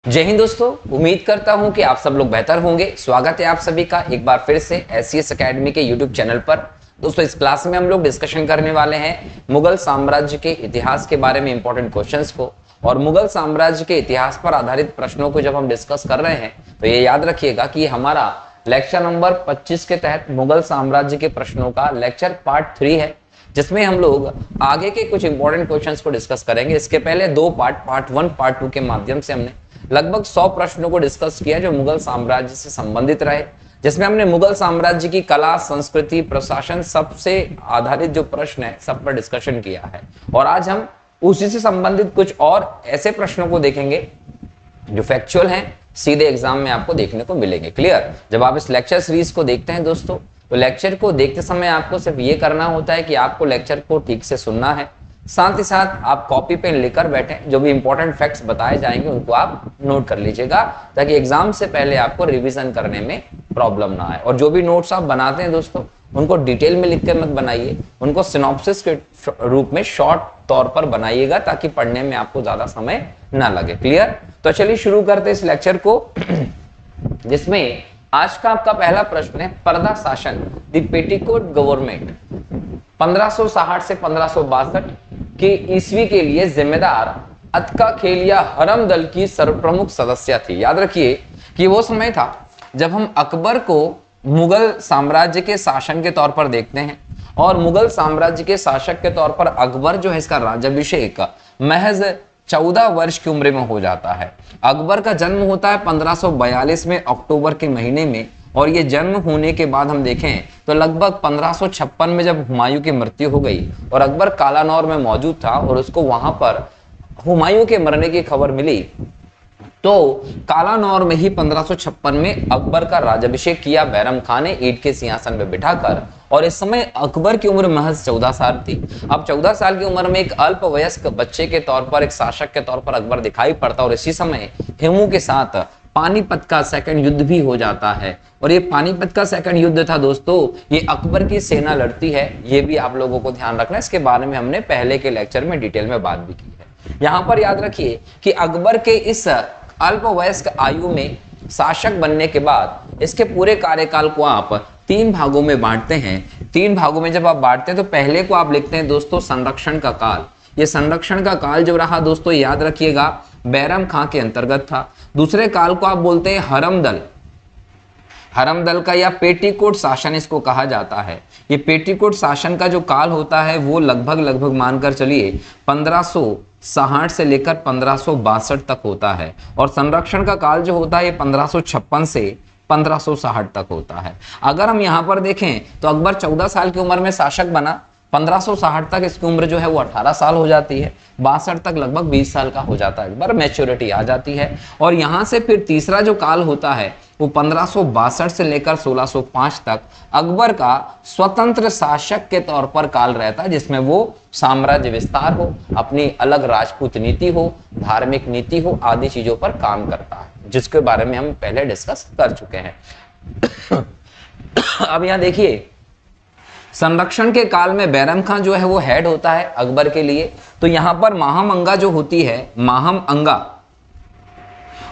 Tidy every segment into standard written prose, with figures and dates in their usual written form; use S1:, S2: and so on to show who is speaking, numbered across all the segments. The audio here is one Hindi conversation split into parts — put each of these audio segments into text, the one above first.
S1: जय हिंद दोस्तों, उम्मीद करता हूं कि आप सब लोग बेहतर होंगे। स्वागत है आप सभी का एक बार फिर से एससीएस एकेडमी के यूट्यूब चैनल पर। दोस्तों, इस क्लास में हम लोग डिस्कशन करने वाले हैं मुगल साम्राज्य के इतिहास के बारे में इंपॉर्टेंट क्वेश्चंस को। और मुगल साम्राज्य के इतिहास पर आधारित प्रश्नों को जब हम डिस्कस कर रहे हैं तो ये याद रखिएगा कि हमारा लेक्चर नंबर 25 के तहत मुगल साम्राज्य के प्रश्नों का लेक्चर पार्ट 3 है, जिसमें हम लोग आगे के कुछ इंपॉर्टेंट क्वेश्चंस को डिस्कस करेंगे। इसके पहले दो पार्ट 1 पार्ट 2 के माध्यम से हमने लगभग 100 प्रश्नों को डिस्कस किया जो मुगल साम्राज्य से संबंधित रहे, जिसमें हमने मुगल साम्राज्य की कला, संस्कृति, प्रशासन सबसे आधारित जो प्रश्न है सब पर डिस्कशन किया है। और आज हम उसी से संबंधित कुछ और ऐसे प्रश्नों को देखेंगे जो फैक्चुअल हैं, सीधे एग्जाम में आपको देखने को मिलेंगे। क्लियर? जब आप इस लेक्चर सीरीज को देखते हैं दोस्तों, तो लेक्चर को देखते समय आपको सिर्फ ये करना होता है कि आपको लेक्चर को ठीक से सुनना है, साथ ही साथ आप कॉपी पेन लेकर बैठें। जो भी इंपॉर्टेंट फैक्ट्स बताए जाएंगे उनको आप नोट कर लीजिएगा, ताकि एग्जाम से पहले आपको रिवीजन करने में प्रॉब्लम ना आए। और जो भी नोट्स आप बनाते हैं दोस्तों, उनको डिटेल में लिख कर मत बनाइए, उनको सिनॉप्सिस के रूप में शॉर्ट तौर पर बनाइएगा, ताकि पढ़ने में आपको ज्यादा समय ना लगे। क्लियर? तो चलिए शुरू करते हैं इस लेक्चर को, जिसमें आज का आपका पहला प्रश्न है पर्दा शासन, द पेटीकोट गवर्नमेंट 1560 से 1562 के ईस्वी के लिए जिम्मेदार अतका खेलिया हरम दल की सर्वप्रमुख सदस्य थी। याद रखिए कि वो समय था जब हम अकबर को मुगल साम्राज्य के शासन के तौर पर देखते हैं, और मुगल साम्राज्य के शासक के तौर पर अकबर जो है इसका राज्याभिषेक महज 14 वर्ष की उम्र में हो जाता है। अकबर का जन्म होता है 1542 में अक्टूबर के महीने में, और ये जन्म होने के बाद हम देखें तो लगभग 1556 में जब हुमायूं की मृत्यु हो गई और अकबर कालानौर में मौजूद था और उसको वहां पर हुमायूं के मरने की खबर मिली, तो कालानौर में ही 1556 में अकबर का राज्याभिषेक किया बैरम खान ने ईंट के सिंहासन में बिठाकर। और इस समय अकबर की उम्र महज 14 साल थी। अब 14 साल की उम्र में एक अल्पवयस्क बच्चे के तौर पर, एक शासक के तौर पर अकबर दिखाई पड़ता। और इसी समय हेमू के साथ पानीपत का सेकंड युद्ध भी हो जाता है। और ये पानीपत का सेकंड युद्ध था दोस्तों, ये अकबर की सेना लड़ती है, ये भी आप लोगों को ध्यान रखना है। इसके बारे में हमने पहले के लेक्चर में डिटेल में बात भी की है। यहां पर याद रखिए कि अकबर के इस अल्पवयस्क आयु में शासक बनने के बाद इसके पूरे कार्यकाल को आप 3 भागों में बांटते हैं। 3 भागों में जब आप बांटते हैं तो पहले को आप लिखते हैं दोस्तों संरक्षण का काल। ये संरक्षण का काल जो रहा दोस्तों, याद रखिएगा बैरम खां के अंतर्गत था। दूसरे काल को आप बोलते हैं हरम दल का या पेटीकोट शासन इसको कहा जाता है। ये पेटीकोट शासन का जो काल होता है वो लगभग मानकर चलिए 1560 से लेकर 1562 तक होता है। और संरक्षण का काल जो होता है ये 1556 से 1560 तक होता है। अगर हम यहाँ पर देखें तो अकबर 14 साल की उम्र में शासक बना, 1560 तक इसकी उम्र जो है वो 18 साल हो जाती है, 62 तक लगभग 20 साल का हो जाता है, अकबर मैच्योरिटी आ जाती है। और यहाँ से फिर तीसरा जो काल होता है वो 1562 से लेकर 1605 तक अकबर का स्वतंत्र शासक के तौर पर काल रहता है, जिसमें वो साम्राज्य विस्तार हो, अपनी अलग राजपूत नीति हो, धार्मिक नीति हो, आदि चीजों पर काम करता है, जिसके बारे में हम पहले डिस्कस कर चुके हैं। अब यहाँ देखिए संरक्षण के काल में बैरम खां जो है वो हेड होता है अकबर के लिए। तो यहां पर माहम अंगा जो होती है, माहम अंगा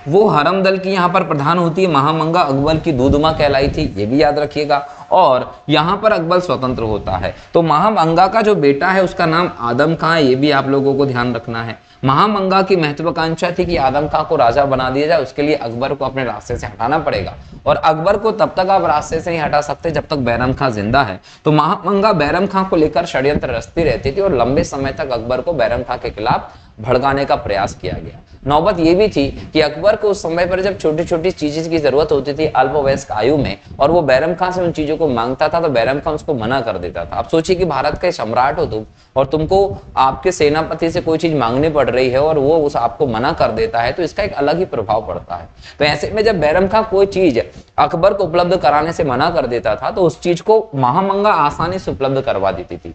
S1: वो हरम दल की यहां पर प्रधान होती है। माहम अंगा अकबर की दूधमा कहलाई थी, ये भी याद रखिएगा। और यहां पर अकबर स्वतंत्र होता है। तो माहम अंगा का जो बेटा है उसका नाम आदम खां है, ये भी आप लोगों को ध्यान रखना है। महामंगा की महत्वाकांक्षा थी कि आदम खां को राजा बना दिया जाए, उसके लिए अकबर को अपने रास्ते से हटाना पड़ेगा। और अकबर को तब तक आप रास्ते से नहीं हटा सकते जब तक बैरम खां जिंदा है। तो महामंगा बैरम खां को लेकर षड्यंत्र रचती रहती थी और लंबे समय तक अकबर को बैरम खां के खिलाफ भड़काने का प्रयास किया गया। नौबत ये भी थी कि अकबर को उस समय पर जब छोटी छोटी चीजें की जरूरत होती थी अल्पवयस्क आयु में, और वो बैरम खां से उन चीजों को मांगता था, तो बैरम खां उसको मना कर देता था। आप सोचिए कि भारत के सम्राट हो तुम, और तुमको आपके सेनापति से कोई चीज मांगनी पड़ रही है और वो उस आपको मना कर देता है, तो इसका एक अलग ही प्रभाव पड़ता है। तो ऐसे में जब बैरम खां कोई चीज अकबर को उपलब्ध कराने से मना कर देता था, तो उस चीज को महामंगा आसानी से उपलब्ध करवा देती थी।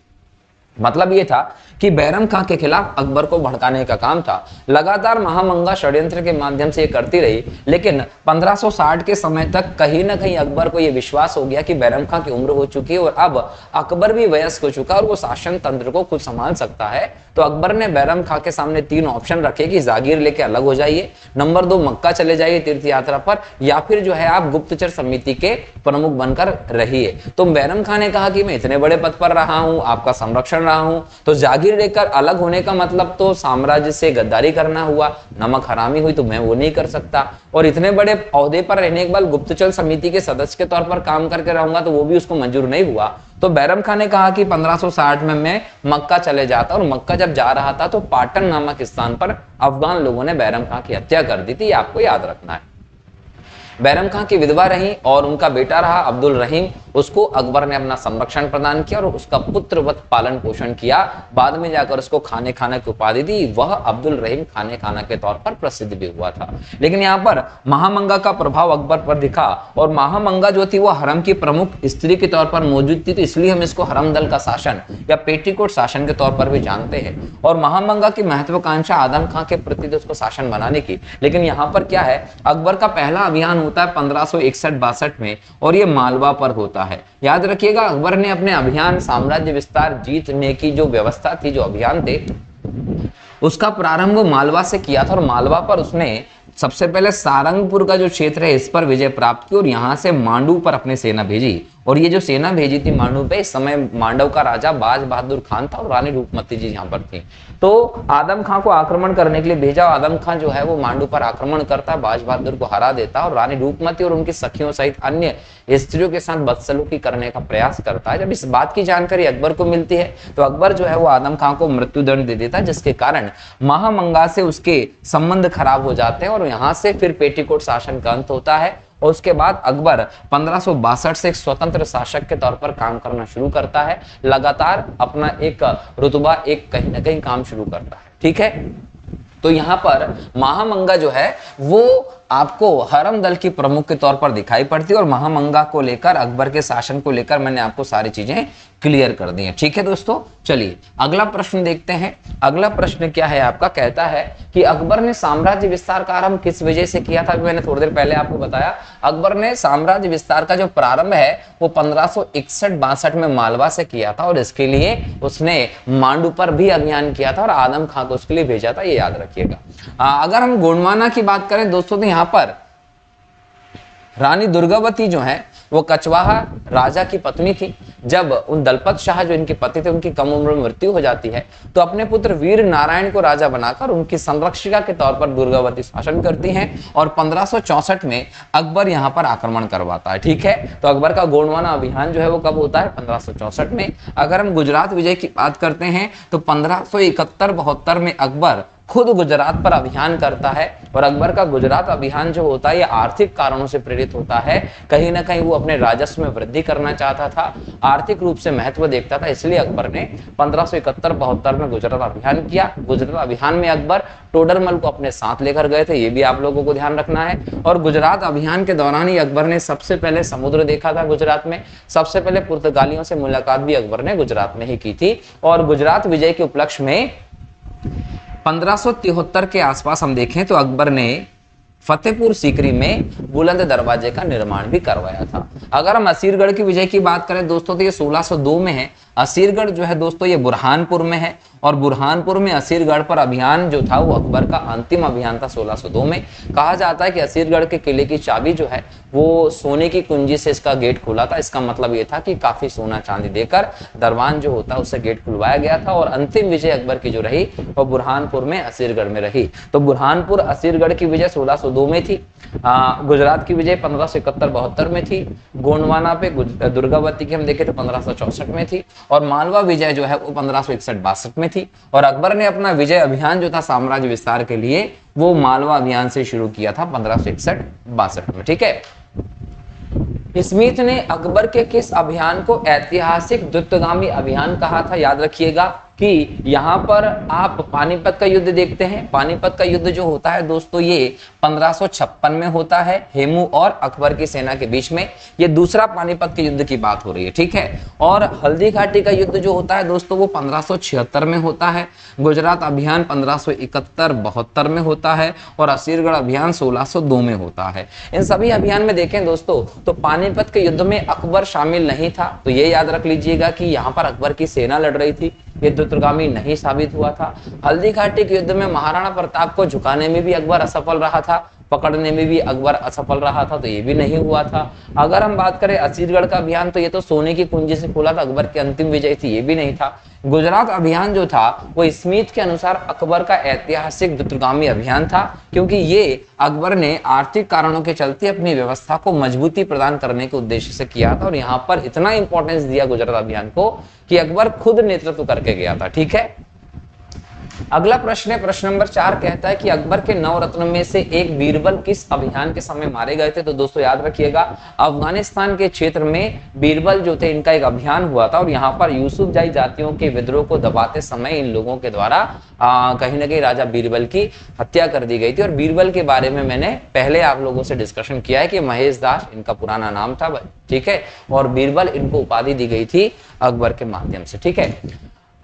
S1: मतलब ये था कि बैरम खां के खिलाफ अकबर को भड़काने का काम था। लगातार महामंगा षड्यंत्र के माध्यम से ये करती रही, लेकिन 1560 के समय तक कहीं ना कहीं अकबर को यह विश्वास हो गया कि बैरम खां की उम्र हो चुकी है और अब अकबर भी वयस्क हो चुका है और वो शासन तंत्र को खुद संभाल सकता है। तो अकबर ने बैरम खां के सामने 3 ऑप्शन रखे कि जागीर लेके अलग हो जाइए, नंबर 2 मक्का चले जाइए तीर्थ यात्रा पर, या फिर जो है आप गुप्तचर समिति के प्रमुख बनकर रहिए। तो बैरम खां ने कहा कि मैं इतने बड़े पद पर रहा हूं, आपका संरक्षण रहा हूं, तो जागीर लेकर अलग होने का मतलब तो साम्राज्य से गद्दारी करना हुआ, नमक हरामी हुई, तो मैं वो नहीं कर सकता। और इतने बड़े ओहदे पर रहने के बाद गुप्तचर समिति के सदस्य के तौर पर काम करके रहूंगा, तो वो भी उसको मंजूर नहीं हुआ। तो बैरम खां ने कहा कि 1560 में मैं मक्का चले जाता, और मक्का जब जा रहा था तो पाटन नामक स्थान पर अफगान लोगों ने बैरम खां की हत्या कर दी थी, आपको याद रखना है। बैरम खां की विधवा रही और उनका बेटा रहा अब्दुल रहीम, उसको अकबर ने अपना संरक्षण प्रदान किया और उसका पुत्रवत पालन पोषण किया। बाद में जाकर उसको खाने खाना की उपाधि दी, वह अब्दुल रहीम खाने खाना के तौर पर प्रसिद्ध भी हुआ था। लेकिन यहाँ पर महामंगा का प्रभाव अकबर पर दिखा, और महामंगा जो थी वो हरम की प्रमुख स्त्री के तौर पर मौजूद थी, तो इसलिए हम इसको हरम दल का शासन या पेटीकोट शासन के तौर पर भी जानते हैं। और महामंगा की महत्वाकांक्षा आदम खां के प्रति उसको शासन बनाने की। लेकिन यहाँ पर क्या है, अकबर का पहला अभियान होता है 1561-62 में, और ये मालवा पर होता है। याद रखिएगा, अकबर ने अपने अभियान साम्राज्य विस्तार जीतने की जो व्यवस्था थी, जो अभियान थे, उसका प्रारंभ मालवा से किया था। और मालवा पर उसने सबसे पहले सारंगपुर का जो क्षेत्र है इस पर विजय प्राप्त की और यहां से मांडू पर अपनी सेना भेजी। और ये जो सेना भेजी थी मांडू पे, इस समय मांडव का राजा बाज बहादुर खान था और रानी रूपमती जी यहाँ पर थी। तो आदम खां को आक्रमण करने के लिए भेजा। आदम खां जो है वो मांडू पर आक्रमण करता, बाज बहादुर को हरा देता और रानी रूपमती और उनकी सखियों सहित अन्य स्त्रियों के साथ बदसलूकी करने का प्रयास करता है। जब इस बात की जानकारी अकबर को मिलती है तो अकबर जो है वो आदम खां को मृत्युदंड दे देता है, जिसके कारण महामंगा से उसके संबंध खराब हो जाते हैं और यहाँ से फिर पेटीकोट शासन का अंत होता है। और उसके बाद अकबर 1562 से एक स्वतंत्र शासक के तौर पर काम करना शुरू करता है। लगातार अपना एक रुतबा एक कहीं ना कहीं काम शुरू करता है। ठीक है, तो यहाँ पर महामंगा जो है वो आपको हरम दल की प्रमुख के तौर पर दिखाई पड़ती है और महामंगा को लेकर, अकबर के शासन को लेकर मैंने आपको सारी चीजें क्लियर कर दी हैं। ठीक है दोस्तों, चलिए अगला प्रश्न देखते हैं। अगला प्रश्न क्या है आपका, कहता है कि अकबर ने साम्राज्य विस्तार का आरंभ किस वजह से किया था। मैंने थोड़ी देर पहले आपको बताया, अकबर ने साम्राज्य विस्तार का जो प्रारंभ है वो 1561-62 में मालवा से किया था और इसके लिए उसने मांडू पर भी अभियान किया था और आदम खां को उसके लिए भेजा था, ये याद रखिएगा। अगर हम गोंडवाना की बात करें दोस्तों, तो यहाँ पर रानी दुर्गावती जो है वो कचवाहा राजा की पत्नी थी। जब उन दलपत शाह जो इनके पति थे उनकी कम उम्र में मृत्यु हो जाती है तो अपने पुत्र वीर नारायण को राजा बनाकर उनकी संरक्षिका के तौर पर दुर्गावती शासन करती हैं और 1564 में अकबर यहाँ पर आक्रमण करवाता है। ठीक है, तो अकबर का गोंडवाना अभियान जो है वो कब होता है, 1564 में। अगर हम गुजरात विजय की बात करते हैं तो 1571-72 में अकबर खुद गुजरात पर अभियान करता है और अकबर का गुजरात अभियान जो होता है ये आर्थिक कारणों से प्रेरित होता है। कहीं ना कहीं वो अपने राजस्व में वृद्धि करना चाहता था, आर्थिक रूप से महत्व देखता था, इसलिए अकबर ने 1571-72 में गुजरात अभियान किया। गुजरात अभियान में अकबर टोडरमल को अपने साथ लेकर गए थे, ये भी आप लोगों को ध्यान रखना है। और गुजरात अभियान के दौरान ही अकबर ने सबसे पहले समुद्र देखा था गुजरात में। सबसे पहले पुर्तगालियों से मुलाकात भी अकबर ने गुजरात में ही की थी। और गुजरात विजय के उपलक्ष्य में 1573 के आसपास हम देखें तो अकबर ने फतेहपुर सीकरी में बुलंद दरवाजे का निर्माण भी करवाया था। अगर हम असीरगढ़ की विजय की बात करें दोस्तों तो ये 1602 में है। असीरगढ़ जो है दोस्तों ये बुरहानपुर में है और बुरहानपुर में असीरगढ़ पर अभियान जो था वो अकबर का अंतिम अभियान था 1602 में। कहा जाता है कि असीरगढ़ के किले की चाबी जो है वो सोने की कुंजी से इसका गेट खुला था। इसका मतलब ये था कि काफी सोना चांदी देकर दरबान जो होता है उससे गेट खुलवाया गया था और अंतिम विजय अकबर की जो रही वो बुरहानपुर में असीरगढ़ में रही। तो बुरहानपुर असीरगढ़ की विजय 1602 में थी। गुजरात की विजय 1571-72 में थी। गोंडवाना पे दुर्गावती की हम देखें तो 1564 में थी और मालवा विजय जो है वो 1561-62 में थी। और अकबर ने अपना विजय अभियान जो था साम्राज्य विस्तार के लिए वो मालवा अभियान से शुरू किया था 1561-62 में। ठीक है, स्मिथ ने अकबर के किस अभियान को ऐतिहासिक द्रुतगामी अभियान कहा था, याद रखिएगा। कि यहाँ पर आप पानीपत का युद्ध देखते हैं। पानीपत का युद्ध जो होता है दोस्तों ये 1556 में होता है, हेमू और अकबर की सेना के बीच में। ये दूसरा पानीपत के युद्ध की बात हो रही है, ठीक है। और हल्दी घाटी का युद्ध जो होता है दोस्तों वो 1576 में होता है। गुजरात अभियान 1571-72 में होता है और असीरगढ़ अभियान 1602 में होता है। इन सभी अभियान में देखें दोस्तों तो पानीपत के युद्ध में अकबर शामिल नहीं था, तो ये याद रख लीजिएगा कि यहाँ पर अकबर की सेना लड़ रही थी, ये द्रुतगामी नहीं साबित हुआ था। हल्दी घाटी के युद्ध में महाराणा प्रताप को झुकाने में भी अकबर असफल रहा था, पकड़ने में भी अकबर असफल रहा था, तो ये भी नहीं हुआ था। अगर हम बात करें असीरगढ़ का अभियान तो ये तो सोने की कुंजी से खुला था, अकबर की अंतिम विजय थी, ये भी नहीं था। गुजरात अभियान जो था वो स्मिथ के अनुसार अकबर का ऐतिहासिक द्रुतगामी अभियान था, क्योंकि ये अकबर ने आर्थिक कारणों के चलते अपनी व्यवस्था को मजबूती प्रदान करने के उद्देश्य से किया था, और यहाँ पर इतना इंपॉर्टेंस दिया गुजरात अभियान को कि अकबर खुद नेतृत्व करके गया था, ठीक है। अगला प्रश्न है, प्रश्न नंबर 4 कहता है कि अकबर के 9 रत्न में से एक बीरबल किस अभियान के समय मारे गए थे। तो दोस्तों याद रखिएगा अफगानिस्तान के क्षेत्र में बीरबल जो थे इनका एक अभियान हुआ था, और यहाँ पर यूसुफजाई जातियों के विद्रोह को दबाते समय इन लोगों के द्वारा कहीं ना कहीं राजा बीरबल की हत्या कर दी गई थी। और बीरबल के बारे में मैंने पहले आप लोगों से डिस्कशन किया है कि महेश दास इनका पुराना नाम था, ठीक है, और बीरबल इनको उपाधि दी गई थी अकबर के माध्यम से, ठीक है।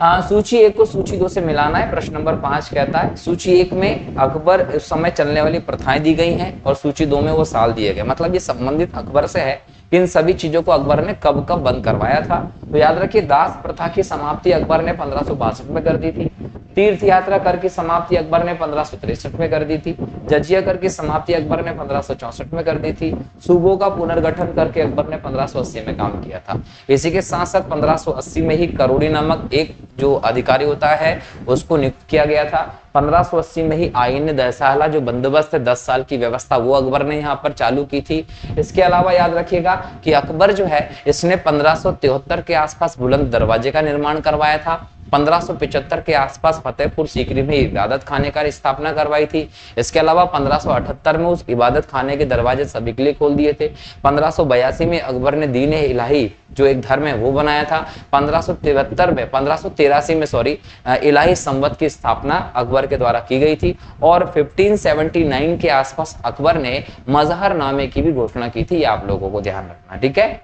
S1: सूची 1 को सूची 2 से मिलाना है। प्रश्न नंबर 5 कहता है सूची 1 में अकबर उस समय चलने वाली प्रथाएं दी गई हैं और सूची 2 में वो साल दिए गए, मतलब ये संबंधित अकबर से है। इन सभी चीजों को अकबर ने कब कब बंद करवाया था। तो याद रखिए दास प्रथा की समाप्ति अकबर ने 1562 में कर दी थी। तीर्थ यात्रा कर की समाप्ति अकबर ने 1563 में कर दी थी। जजिया कर की समाप्ति अकबर ने 1564 में कर दी थी। सूबों का पुनर्गठन करके अकबर ने 1580 में काम किया था। इसी के साथ साथ 1580 में ही करोड़ी नामक एक जो अधिकारी होता है उसको नियुक्त किया गया था। 1580 में ही आईन दहसाला जो बंदोबस्त है 10 साल की व्यवस्था वो अकबर ने यहाँ पर चालू की थी। इसके अलावा याद रखिएगा कि अकबर जो है इसने 1573 के आसपास बुलंद दरवाजे का निर्माण करवाया था। 1575 के आसपास फतेहपुर सीकरी में इबादत खाने का स्थापना करवाई थी। इसके अलावा 1578 में उस इबादत खाने के दरवाजे सभी के लिए खोल दिए थे। 1582 में अकबर ने दीन इलाही जो एक धर्म है वो बनाया था। 1583 में सॉरी इलाही संवत की स्थापना अकबर के द्वारा की गई थी। और 1579 के आसपास अकबर ने मजहर नामे की भी घोषणा की थी, ये आप लोगों को ध्यान रखना, ठीक है।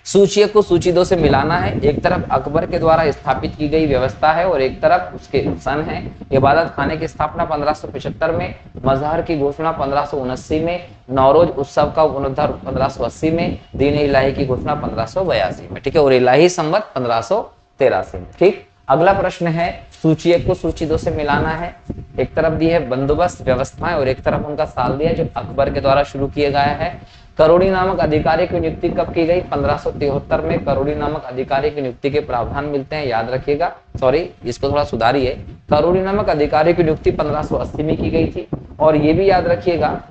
S1: सूची 1 को सूची 2 से मिलाना है। एक तरफ अकबर के द्वारा स्थापित की गई व्यवस्था है और एक तरफ उसके सन है। इबादत खाने की स्थापना 1575 में, मजहर की घोषणा 1579 में, नौरोज उत्सव का पुनरुद्धार 1580 में, दीन इलाही की घोषणा 1582 में, ठीक है, और इलाही संवत 1583 में, ठीक। अगला प्रश्न है सूची 1 को सूची 2 से मिलाना है। एक तरफ दी है बंदोबस्त व्यवस्थाएं और एक तरफ उनका साल दिया जो अकबर के द्वारा शुरू किया गया है। करोड़ी नामक अधिकारी की नियुक्ति कब की गई? 1573 में करोड़ी नामक अधिकारी की नियुक्ति के प्रावधान मिलते हैं, याद रखिएगा। सॉरी इसको थोड़ा सुधारिए, करोड़ी नामक अधिकारी की नियुक्ति 1580 में की गई थी। और ये भी याद रखिएगा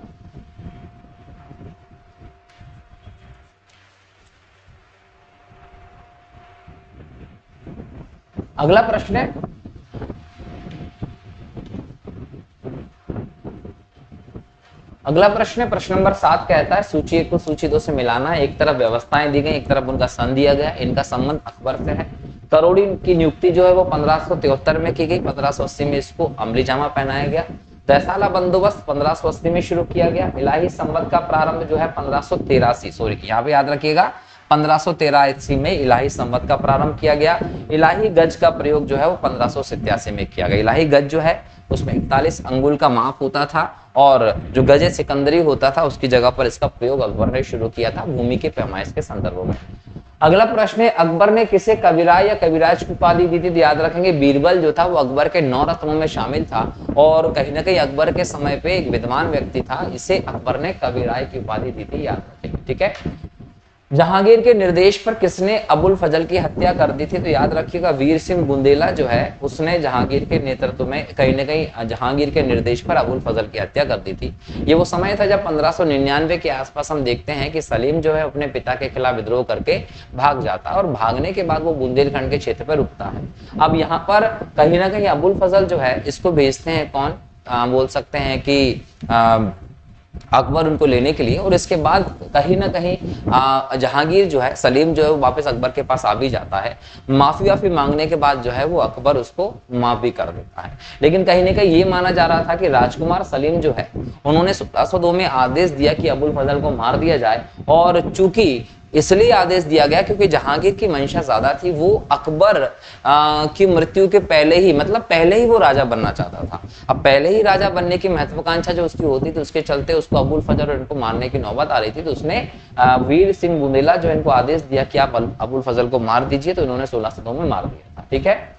S1: अगला प्रश्न है प्रश्न नंबर 7 कहता है सूची 1 को सूची 2 से मिलाना है। एक तरफ व्यवस्थाएं दी गई, एक तरफ उनका सन दिया गया, इनका संबंध अकबर से है। करोड़ी की नियुक्ति जो है वो 1573 में की गई, 1580 में इसको अमली जामा पहनाया गया। दहसाला बंदोबस्त 1580 में शुरू किया गया। इलाही संवत का प्रारंभ जो है 1583, सॉरी यहाँ पे याद रखिएगा 1583 में इलाही संवत का प्रारंभ किया गया। इलाही गज का प्रयोग जो है वो 1587 में किया गया। इलाही गज जो है उसमें 41 अंगुल का माप होता था और जो गजे सिकंदरी होता था उसकी जगह पर इसका प्रयोग अकबर ने शुरू किया था भूमि के पैमाइश के संदर्भ में। अगला प्रश्न है अकबर ने किसे कविराय या कविराज की उपाधि दी थी? तो याद रखेंगे बीरबल जो था वो अकबर के 9 रत्नों में शामिल था और कहीं ना कहीं अकबर के समय पे एक विद्वान व्यक्ति था, इसे अकबर ने कविराय की उपाधि दी थी, याद रखेंगे, ठीक है। जहांगीर के निर्देश पर किसने अबुल फजल की हत्या कर दी थी? तो याद रखिएगा वीर सिंह बुंदेला जो है उसने जहांगीर के नेतृत्व में कहीं ना कहीं जहांगीर के निर्देश पर अबुल फजल की हत्या कर दी थी। ये वो समय था जब 1599 के आसपास हम देखते हैं कि सलीम जो है अपने पिता के खिलाफ विद्रोह करके भाग जाता है और भागने के बाद वो बुंदेलखंड के क्षेत्र पर रुकता है। अब यहाँ पर कहीं ना कहीं अबुल फजल जो है इसको भेजते हैं कौन, बोल सकते हैं कि अकबर उनको लेने के लिए। और इसके बाद कहीं ना कहीं जहांगीर जो है, सलीम जो है वो वापस अकबर के पास आ भी जाता है। माफी वाफी मांगने के बाद जो है वो अकबर उसको माफ भी कर देता है। लेकिन कहीं ना कहीं ये माना जा रहा था कि राजकुमार सलीम जो है उन्होंने 1602 में आदेश दिया कि अबुल फजल को मार दिया जाए, और चूंकि इसलिए आदेश दिया गया क्योंकि जहांगीर की मंशा ज्यादा थी, वो अकबर की मृत्यु के पहले ही, मतलब पहले ही वो राजा बनना चाहता था। अब पहले ही राजा बनने की महत्वाकांक्षा जो उसकी होती थी, उसके चलते उसको अबुल फजल और इनको मारने की नौबत आ रही थी। तो उसने वीर सिंह बुंदेला जो इनको आदेश दिया कि आप अबुल फजल को मार दीजिए, तो इन्होंने 1602 में मार दिया था। ठीक है।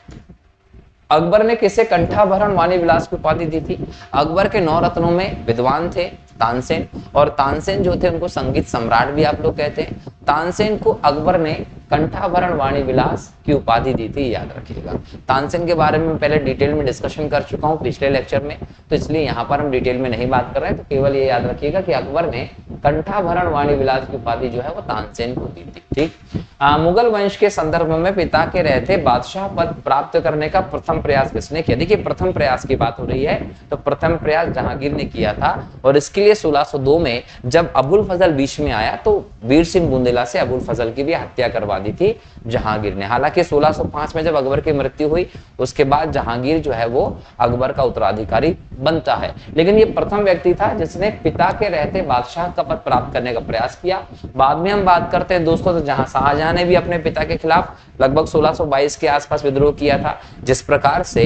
S1: अकबर ने किसे कंठाभरण वाणी विलास की उपाधि दी थी? अकबर के 9 रत्नों में विद्वान थे तानसेन, और तानसेन जो थे उनको संगीत सम्राट भी आप लोग कहते हैं। तानसेन को अकबर ने कंठाभरण वाणी विलास की उपाधि दी थी, याद रखिएगा। तानसेन के बारे में पहले डिटेल में डिस्कशन कर चुका हूं पिछले लेक्चर में, तो इसलिए यहाँ पर हम डिटेल में नहीं बात कर रहे हैं। तो केवल ये याद रखिएगा कि अकबर ने कंठाभरण वाणी विलास की उपाधि जो है वो तानसेन को दी थी। ठीक। मुगल वंश के संदर्भ में पिता के रहते बादशाह पद प्राप्त करने का प्रथम प्रयास किसने किया? देखिए, प्रथम प्रयास की बात हो रही है, तो प्रथम प्रयास जहांगीर ने किया था। और इसके लिए 1602 में जब अबुल फजल बीच में आया तो वीर सिंह बुंदेला से अबुल फजल की भी हत्या करवा दी थी जहांगीर ने। हालांकि 1605 में जब अकबर की मृत्यु हुई, उसके बाद जहांगीर जो है वो अकबर का उत्तराधिकारी बनता है। लेकिन ये प्रथम व्यक्ति था जिसने पिता के रहते बादशाह का पद प्राप्त करने का प्रयास किया। बाद में हम बात करते हैं दोस्तों, तो जहां शाहजहां ने भी अपने पिता के खिलाफ लगभग 1622 के आसपास विद्रोह किया था। जिस प्रकार से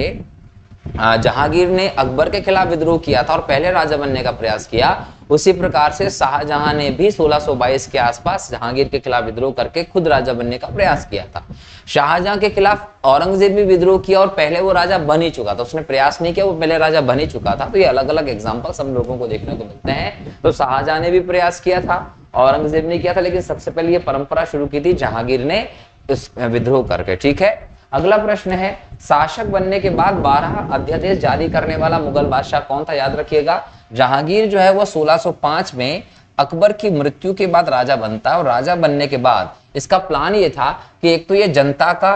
S1: जहांगीर ने अकबर के खिलाफ विद्रोह किया था और पहले राजा बनने का प्रयास किया, उसी प्रकार से शाहजहां ने भी 1622 के आसपास जहांगीर के खिलाफ विद्रोह करके खुद राजा बनने का प्रयास किया था। शाहजहां के खिलाफ औरंगजेब भी विद्रोह किया और पहले वो राजा बन ही चुका था, उसने प्रयास नहीं किया, वो पहले राजा बन ही चुका था। तो ये अलग अलग एग्जाम्पल्स हम लोगों को देखने को मिलते हैं। तो शाहजहां ने भी प्रयास किया था, औरंगजेब ने किया था, लेकिन सबसे पहले ये परंपरा शुरू की थी जहांगीर ने इस विद्रोह करके। ठीक है। अगला प्रश्न है, शासक बनने के बाद 12 अध्यादेश जारी करने वाला मुगल बादशाह कौन था? याद रखिएगा, जहांगीर जो है वो 1605 में अकबर की मृत्यु के बाद राजा बनता है। और राजा बनने के बाद इसका प्लान ये था कि एक तो ये जनता का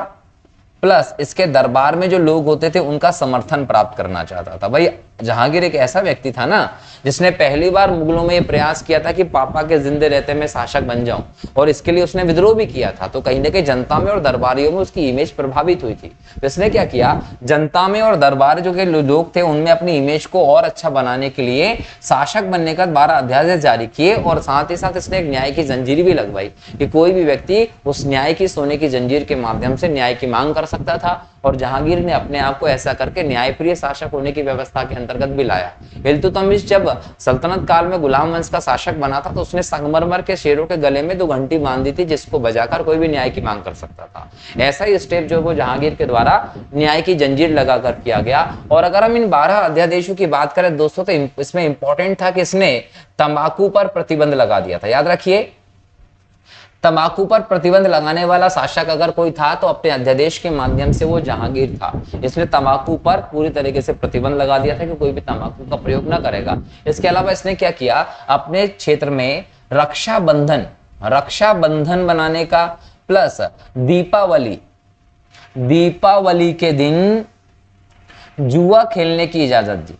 S1: प्लस इसके दरबार में जो लोग होते थे उनका समर्थन प्राप्त करना चाहता था। भाई जहांगीर एक ऐसा व्यक्ति था ना जिसने पहली बार मुगलों में ये प्रयास किया था कि पापा के जिंदे रहते मैं शासक बन जाऊं, और इसके लिए उसने विद्रोह भी किया था। तो कहीं ना कहीं जनता में और दरबारियों में उसकी इमेज प्रभावित हुई थी। तो इसने क्या किया, जनता में और दरबार जो के लोग थे उनमें अपनी इमेज को और अच्छा बनाने के लिए शासक बनने का 12 अध्यादेश जारी किए, और साथ ही साथ इसने एक न्याय की जंजीर भी लगवाई कि कोई भी व्यक्ति उस न्याय की सोने की जंजीर के माध्यम से न्याय की मांग कर सकता था। और जहांगीर ने अपने आप को ऐसा करके न्यायप्रिय शासक होने की व्यवस्था के अंतर्गत भी लाया। इल्तुतमिश जब सल्तनत काल में गुलाम वंश का शासक बना था तो उसने संगमरमर के शेरों के गले में 2 घंटी बांध दी थी जिसको बजाकर कोई भी न्याय की मांग कर सकता था। ऐसा ही स्टेप जो वो जहांगीर के द्वारा न्याय की जंजीर लगाकर किया गया। और अगर हम इन 12 अध्यादेशों की बात करें दोस्तों, तो इसमें इंपॉर्टेंट था कि इसने तंबाकू पर प्रतिबंध लगा दिया था। याद रखिए, तंबाकू पर प्रतिबंध लगाने वाला शासक अगर कोई था तो अपने अध्यादेश के माध्यम से वो जहांगीर था। इसने तंबाकू पर पूरी तरीके से प्रतिबंध लगा दिया था कि कोई भी तंबाकू का प्रयोग ना करेगा। इसके अलावा इसने क्या किया, अपने क्षेत्र में रक्षा बंधन बनाने का, प्लस दीपावली के दिन जुआ खेलने की इजाजत दी।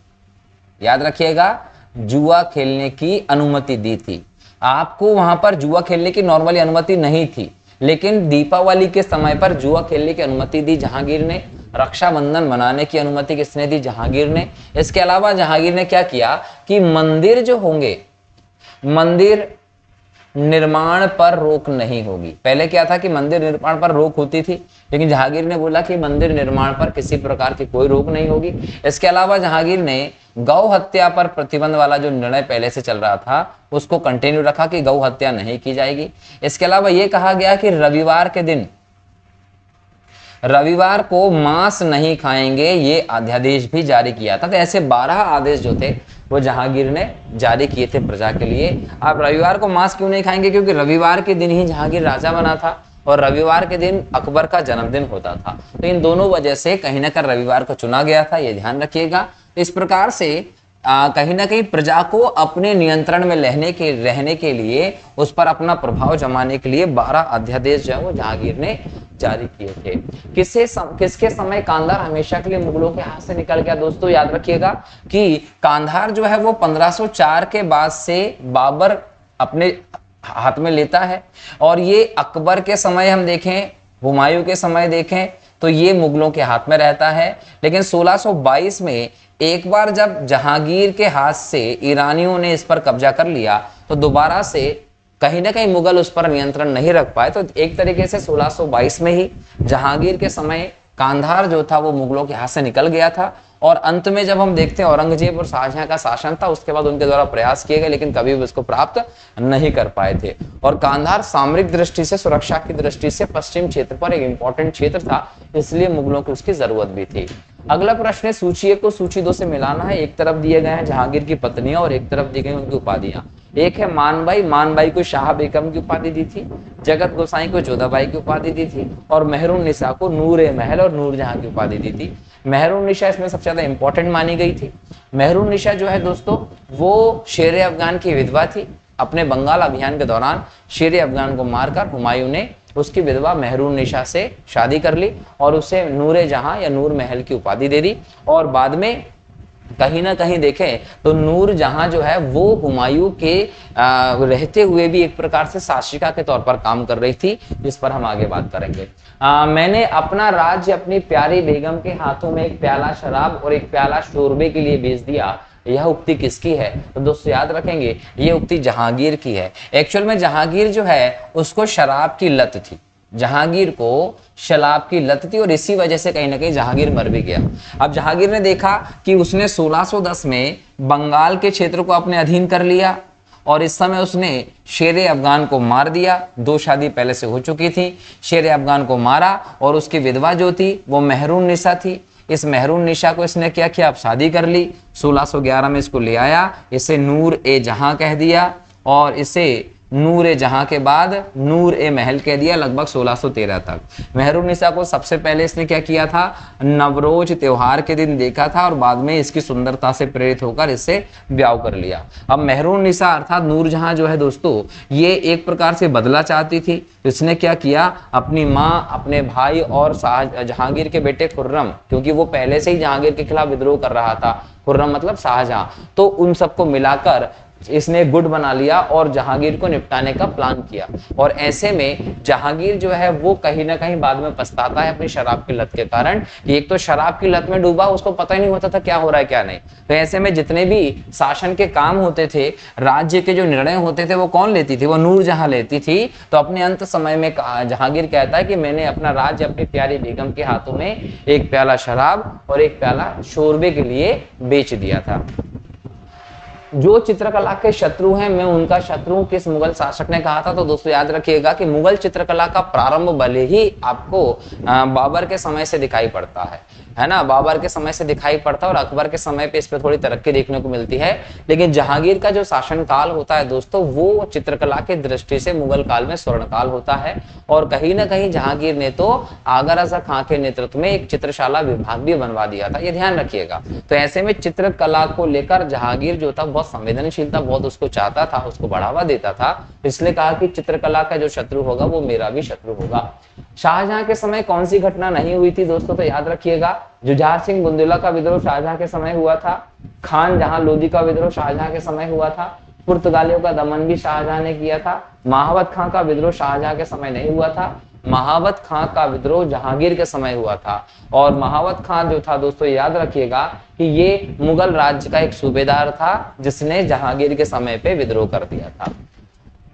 S1: याद रखिएगा, जुआ खेलने की अनुमति दी थी। आपको वहां पर जुआ खेलने की नॉर्मली अनुमति नहीं थी, लेकिन दीपावली के समय पर जुआ खेलने की अनुमति दी जहांगीर ने। रक्षाबंधन बनाने की अनुमति किसने दी? जहांगीर ने। इसके अलावा जहांगीर ने क्या किया कि मंदिर जो होंगे, मंदिर निर्माण पर रोक नहीं होगी। पहले क्या था कि मंदिर निर्माण पर रोक होती थी, लेकिन जहांगीर ने बोला कि मंदिर निर्माण पर किसी प्रकार की कोई रोक नहीं होगी। इसके अलावा जहांगीर ने गौ हत्या पर प्रतिबंध वाला जो निर्णय पहले से चल रहा था उसको कंटिन्यू रखा कि गौ हत्या नहीं की जाएगी। इसके अलावा यह कहा गया कि रविवार को मांस नहीं खाएंगे, ये अध्यादेश भी जारी किया था। तो ऐसे 12 आदेश जो थे वो जहांगीर ने जारी किए थे प्रजा के लिए। आप रविवार को मांस क्यों नहीं खाएंगे? क्योंकि रविवार के दिन ही जहांगीर राजा बना था और रविवार के दिन अकबर का जन्मदिन होता था। तो इन दोनों वजह से कहीं ना कहीं रविवार को चुना गया था, ये ध्यान रखिएगा। इस प्रकार से कहीं ना कहीं प्रजा को अपने नियंत्रण में रहने के लिए उस पर अपना प्रभाव जमाने के लिए 12 अध्यादेश जो है वो जहांगीर ने जारी किए थे। किसके समय कांधार हमेशा के लिए मुगलों के हाथ से निकल गया? दोस्तों याद रखिएगा कि कांधार जो है वो 1504 के बाद से बाबर अपने हाथ में लेता है, और ये अकबर के समय हम देखें, हुमायूं के समय देखें तो ये मुगलों के हाथ में रहता है। लेकिन 1622 में एक बार जब जहांगीर के हाथ से ईरानियों ने इस पर कब्जा कर लिया तो दोबारा से कहीं ना कहीं मुगल उस पर नियंत्रण नहीं रख पाए। तो एक तरीके से 1622 में ही जहांगीर के समय कांधार जो था वो मुगलों के हाथ से निकल गया था। और अंत में जब हम देखते हैं औरंगजेब और शाहजहां का शासन था, उसके बाद उनके द्वारा प्रयास किए गए लेकिन कभी भी उसको प्राप्त नहीं कर पाए थे। और कांधार सामरिक दृष्टि से, सुरक्षा की दृष्टि से पश्चिम क्षेत्र पर एक इंपॉर्टेंट क्षेत्र था, इसलिए मुगलों को उसकी जरूरत भी थी। अगला प्रश्न है, सूची 1 को सूची 2 से मिलाना है। एक तरफ दिए गए हैं जहांगीर की पत्नियां और एक तरफ दी गई उनकी उपाधियां। एक है मानबाई, मानबाई को शाह बेगम की उपाधि दी थी, जगत गोसाई को जोधाबाई की उपाधि दी थी, और मेहरुन निसा को नूर महल और नूर जहां की उपाधि दी थी। मेहरुन निशा इसमें सबसे ज्यादा इंपॉर्टेंट मानी गई थी। मेहरुन निशा जो है दोस्तों वो शेर अफगान की विधवा थी। अपने बंगाल अभियान के दौरान शेर अफगान को मारकर हुमायूं ने उसकी विधवा मेहरुन निशा से शादी कर ली और उसे नूर जहां या नूर महल की उपाधि दे दी। और बाद में कहीं ना कहीं देखें तो नूर जहां जो है वो हुमायूं के रहते हुए भी एक प्रकार से शासिका के तौर पर काम कर रही थी, जिस पर हम आगे बात करेंगे। मैंने अपना राज्य अपनी प्यारी बेगम के हाथों में एक प्याला शराब और एक प्याला शोरबे के लिए बेच दिया, यह उक्ति किसकी है? तो दोस्तों याद रखेंगे ये उक्ति जहांगीर की है। एक्चुअल में जहांगीर जो है उसको शराब की लत थी, जहांगीर को शराब की लत थी और इसी वजह से कहीं ना कहीं जहांगीर मर भी गया। अब जहांगीर ने देखा कि उसने 1610 में बंगाल के क्षेत्र को अपने अधीन कर लिया और इस समय उसने शेर अफगान को मार दिया। 2 शादी पहले से हो चुकी थी। शेर अफगान को मारा और उसकी विधवा जो थी वो मेहरुन निशा थी। इस मेहरुन निशा को इसने क्या किया? अब शादी कर ली। 1611 में इसको ले आया, इसे नूर ए जहां कह दिया और इसे नूर ए जहां के बाद नूर ए महल कह दिया लगभग 1613 तक। मेहरुन निसा को सबसे पहले इसने क्या किया था? नवरोज त्योहार के दिन देखा था और बाद में इसकी सुंदरता से प्रेरित होकर इससे ब्याह कर लिया। अब मेहरुन निसा अर्थात नूर जहां जो है दोस्तों ये एक प्रकार से बदला चाहती थी। इसने क्या किया? अपनी माँ, अपने भाई और जहांगीर के बेटे खुर्रम, क्योंकि वो पहले से ही जहांगीर के खिलाफ विद्रोह कर रहा था, खुर्रम मतलब शाहजहां, तो उन सबको मिलाकर इसने गुट बना लिया और जहांगीर को निपटाने का प्लान किया। और ऐसे में जहांगीर जो है वो कहीं ना कहीं बाद में पछताता है अपनी शराब की लत के कारण कि एक तो शराब की लत में डूबा, उसको पता ही नहीं होता था क्या हो रहा है क्या नहीं। तो ऐसे में जितने भी शासन के काम होते थे, राज्य के जो निर्णय होते थे वो कौन लेती थी? वो नूर जहां लेती थी। तो अपने अंत समय में जहांगीर कहता है कि मैंने अपना राज्य अपनी प्यारी बेगम के हाथों में एक प्याला शराब और एक प्याला शोरबे के लिए बेच दिया था। जो चित्रकला के शत्रु हैं, मैं उनका शत्रु किस मुगल शासक ने कहा था? तो दोस्तों याद रखिएगा कि मुगल चित्रकला का प्रारंभ भले ही आपको बाबर के समय से दिखाई पड़ता है ना, बाबर के समय से दिखाई पड़ता है और अकबर के समय पे इस पे थोड़ी तरक्की देखने को मिलती है। लेकिन जहांगीर का जो शासन काल होता है दोस्तों वो चित्रकला के दृष्टि से मुगल काल में स्वर्ण काल होता है। और कहीं ना कहीं जहांगीर ने तो आगा रजा खां के नेतृत्व में एक चित्रशाला विभाग भी बनवा दिया था, ये ध्यान रखिएगा। तो ऐसे में चित्रकला को लेकर जहांगीर जो था बहुत संवेदनशील था, बहुत उसको चाहता था, उसको बढ़ावा देता था। इसलिए कहा कि चित्रकला का जो शत्रु होगा वो मेरा भी शत्रु होगा। शाहजहां के समय कौन सी घटना नहीं हुई थी दोस्तों? तो याद रखिएगा, जुझार सिंह बुंदेला का विद्रोह शाहजहां के समय हुआ था। खान जहां लोदी का विद्रोह शाहजहां के समय हुआ था। पुर्तगालियों का दमन भी शाहजहां ने किया था। महावत खां का विद्रोह शाहजहां के समय नहीं हुआ था। महावत खां का विद्रोह जहांगीर के समय हुआ था। और महावत खां जो था दोस्तों याद रखिएगा कि ये मुगल राज्य का एक सूबेदार था जिसने जहांगीर के समय पे विद्रोह कर दिया था।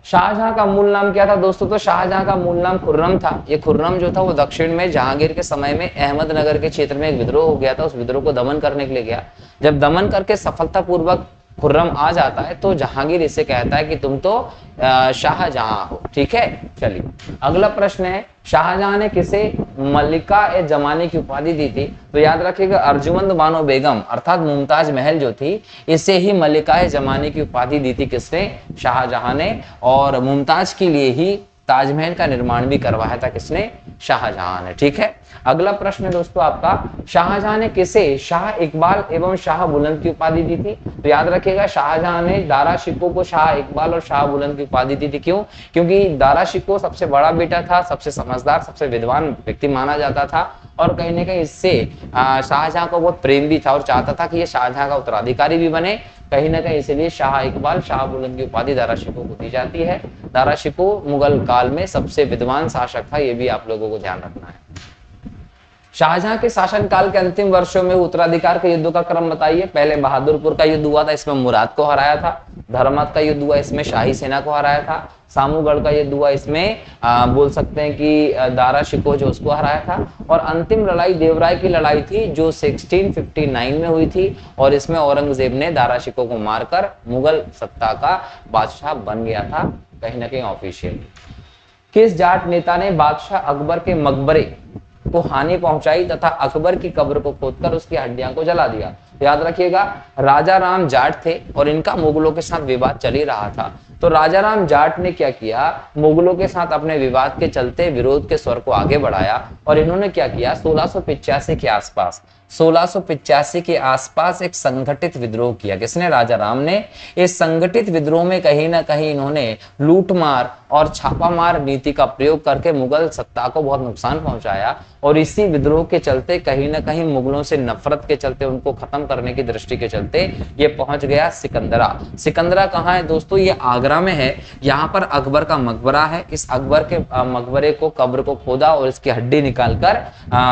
S1: शाहजहां का मूल नाम क्या था दोस्तों? तो शाहजहां का मूल नाम खुर्रम था। ये खुर्रम जो था वो दक्षिण में जहांगीर के समय में अहमदनगर के क्षेत्र में एक विद्रोह हो गया था, उस विद्रोह को दमन करने के लिए गया। जब दमन करके सफलतापूर्वक खुर्रम आ जाता है तो जहांगीर इसे कहता है कि तुम तो शाहजहां हो। ठीक है, चलिए अगला प्रश्न है, शाहजहां ने किसे मल्लिका ए जमानी की उपाधि दी थी? तो याद रखिएगा अर्जुमंद बानो बेगम अर्थात मुमताज महल जो थी इसे ही मल्लिका ए जमानी की उपाधि दी थी। किसने? शाहजहां ने। और मुमताज के लिए ही ताजमहल का निर्माण भी करवाया था किसने? शाहजहां ने। ठीक है, अगला प्रश्न दोस्तों आपका, शाहजहां ने किसे शाह इकबाल एवं शाह बुलंद की उपाधि दी थी? तो याद रखिएगा, शाहजहां ने दारा शिकोह को शाह इकबाल और शाह बुलंद की उपाधि दी थी। क्यों? क्योंकि दारा शिकोह सबसे बड़ा बेटा था, सबसे समझदार, सबसे विद्वान व्यक्ति माना जाता था, और कहीं ना कहीं इससे शाहजहां को बहुत प्रेम भी था और चाहता था कि ये शाहजहां का उत्तराधिकारी भी बने कहीं ना कहीं, इसलिए शाह इकबाल शाह बुलंद की उपाधि दारा शिकोह को दी जाती है। दारा शिकोह मुगल काल में सबसे विद्वान शासक था, ये भी आप लोगों को ध्यान रखना है। शाहजहां के शासनकाल के अंतिम वर्षों में उत्तराधिकार के युद्धों का क्रम बताइए। पहले बहादुरपुर का युद्ध हुआ था, इसमें मुराद को हराया था। धर्मत का युद्ध हुआ, इसमें शाही सेना को हराया था। सामूगढ़ का युद्ध हुआ, इसमें बोल सकते हैं कि दारा शिकोह जो उसको हराया था। और अंतिम लड़ाई देवराय की लड़ाई थी जो 1659 में हुई थी, और इसमें औरंगजेब ने दारा शिकोह को मारकर मुगल सत्ता का बादशाह बन गया था कहीं ना कहीं ऑफिशियली। किस जाट नेता ने बादशाह अकबर के मकबरे को हानि पहुंचाई तथा अकबर की कब्र को खोदकर उसकी हड्डियां को जला दिया? याद रखिएगा, राजा राम जाट थे और इनका मुगलों के साथ विवाद चल ही रहा था। तो राजा राम जाट ने क्या किया, मुगलों के साथ अपने विवाद के चलते विरोध के स्वर को आगे बढ़ाया, और इन्होंने क्या किया, 1685 के आसपास 1685 के आसपास एक संगठित विद्रोह किया। किसने? राजा राम ने। इस संगठित विद्रोह में कहीं ना कहीं इन्होंने लूटमार और छापामार नीति का प्रयोग करके मुगल सत्ता को बहुत नुकसान पहुंचाया, और इसी विद्रोह के चलते कहीं ना कहीं मुगलों से नफरत के चलते, उनको खत्म करने की दृष्टि के चलते ये पहुंच गया सिकंदरा। सिकंदरा कहाँ है दोस्तों? ये आगरा में है। यहाँ पर अकबर का मकबरा है। इस अकबर के मकबरे को, कब्र को खोदा और इसकी हड्डी निकालकर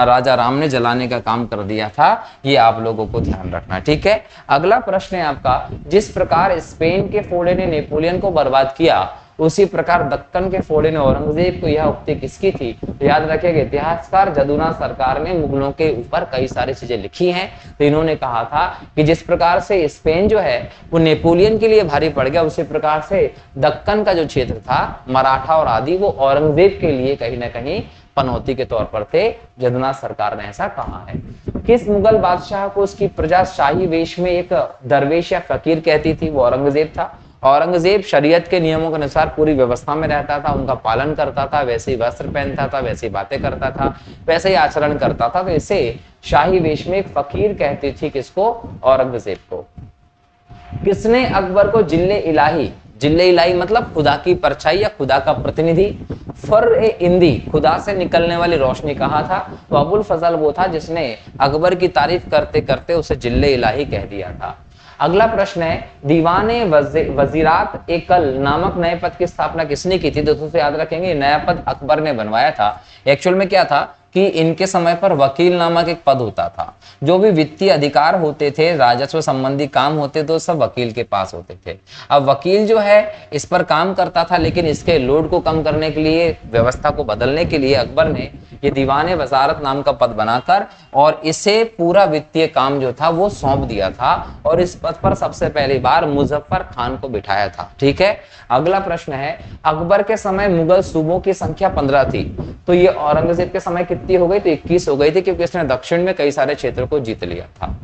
S1: राजा राम ने जलाने का काम कर दिया था। ये आप लोगों को ध्यान रखना। ठीक है, अगला प्रश्न है आपका, जिस प्रकार स्पेन के फोड़े ने नेपोलियन को बर्बाद किया, उसी प्रकार दक्कन के फोड़े ने औरंगजेब को यह उक्ति किसकी थी? तो याद रखिएगा, इतिहासकार जदुनाथ सरकार ने मुगलों के ऊपर कई सारी चीजें लिखी हैं। तो इन्होंने कहा था कि जिस प्रकार से स्पेन जो है वो नेपोलियन के लिए भारी पड़ गया, उसी प्रकार से दक्कन का जो क्षेत्र था, मराठा और आदि, वो औरंगजेब के लिए कहीं ना कहीं पनौती के तौर पर थे। जदुनाथ सरकार ने ऐसा कहा है। किस मुगल बादशाह को उसकी प्रजा शाही वेश में एक दरवेश या फकीर कहती थी? वो औरंगजेब था। औरंगजेब शरीयत के नियमों के अनुसार पूरी व्यवस्था में रहता था, उनका पालन करता था, वैसे ही वस्त्र पहनता था, वैसे ही बातें करता था, वैसे ही आचरण करता था। तो इसे शाही वेश में एक फकीर कहती थी। किसको? औरंगजेब को। किसने अकबर को जिल्ले इलाही, जिल्ले इलाही मतलब खुदा की परछाई या खुदा का प्रतिनिधि, फर-ए-इंदी खुदा से निकलने वाली रोशनी कहा था? तो अबुल फजल वो था जिसने अकबर की तारीफ करते करते उसे जिल्ले इलाही कह दिया था। अगला प्रश्न है, दीवाने वजीरात एकल नामक नए पद की स्थापना किसने की थी? दोस्तों याद रखेंगे, नया पद अकबर ने बनवाया था। एक्चुअल में क्या था कि इनके समय पर वकील नामक एक पद होता था। जो भी वित्तीय अधिकार होते थे, राजस्व संबंधी काम होते थे, सब वकील के पास होते थे। अब वकील जो है इस पर काम करता था, लेकिन इसके लोड को कम करने के लिए, व्यवस्था को बदलने के लिए अकबर ने ये दीवाने वजारत नाम का पद बनाकर और इसे पूरा वित्तीय काम जो था वो सौंप दिया था, और इस पद पर सबसे पहली बार मुजफ्फर खान को बिठाया था। ठीक है, अगला प्रश्न है, अकबर के समय मुगल सूबों की संख्या 15 थी, तो ये औरंगजेब के समय कितनी हो गई? तो 21 हो गई थी, क्योंकि इसने दक्षिण में कई सारे क्षेत्रों को जीत लिया था।